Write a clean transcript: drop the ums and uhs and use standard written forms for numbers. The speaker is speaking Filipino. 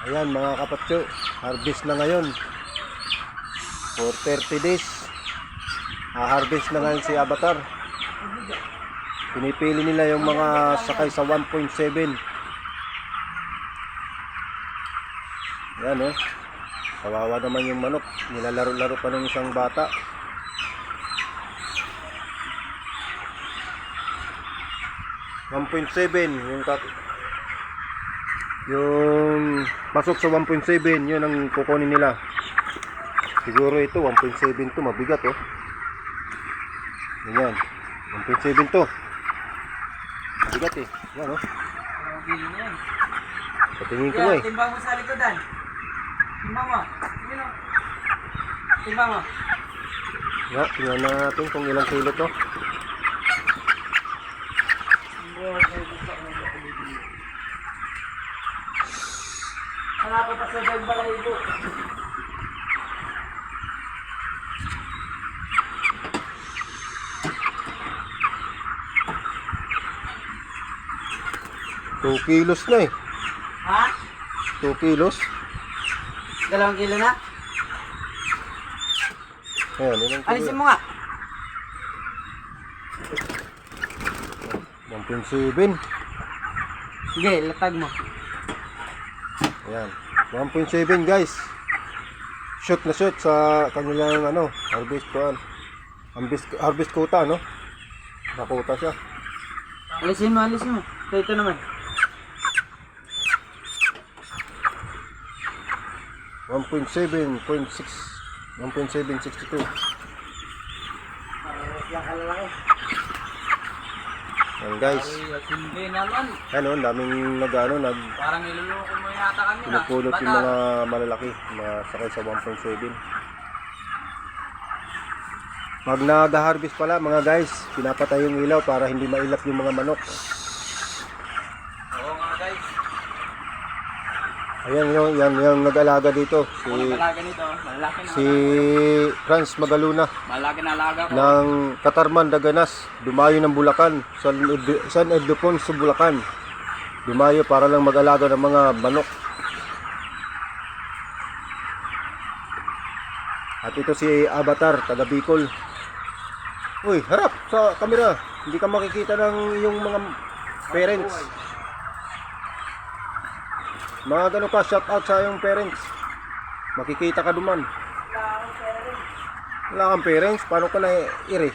Ayan mga kapatyo, harvest na ngayon. For 30 days. Harvest na ngayon si Avatar. Pinipili nila yung mga sakay sa 1.7. Yan oh. Kawawa naman yung manok. Nilalaro-laro pa ng isang bata. Yung pasok sa 1.7, yun ang kukunin nila. Siguro ito 1.7 to, mabigat oh. Yan, 1.7 to. Mabigat eh. Yan oh. Patingin ko eh. Timbang mo sa likodan. Timbang mo. Yun oh. Timbang mo. Yan, tingnan natin kung ilang kilo to. Hanapin pa sa dag balahibo. Two kilos na eh. Ha? 2 kilos. 2 kilo na? Ayan, ilang kilo. Alisin mo nga. 1.7. Sige, latag mo. Ayan, 1.7 guys. Shoot na shoot sa kanilang ano, harvest kuan. Harvest quota no. Nakuta siya. Alisin mo, alisin mo. Ito naman. 1.7.6 1.762. Yan kalalaki. Ayan guys. Hindi naman. Ano, daming nag-ano, Parang niluloko mo yata kami na. pinupulot yung mga malalaki, masakay sa 1.7. Pag nag-harvest pala mga guys, pinapatay yung ilaw para hindi mailap yung mga manok. Oo nga guys. Ayan yung nag-alaga dito, Alaga nito, malalaki na. si Franz Magaluna Malaki na alaga ko. ng Katarman, Daganas. Dumayo ng Bulacan, San Ildefonso, Bulacan. Dumayo para lang mag-alaga ng mga manok. At ito si Avatar, taga Bicol. Uy, harap sa camera. Hindi ka makikita ng yung mga parents. Mga gano'n ka, shout out sa iyong parents. Makikita ka duman. Wala kang parents, paano ka na iri?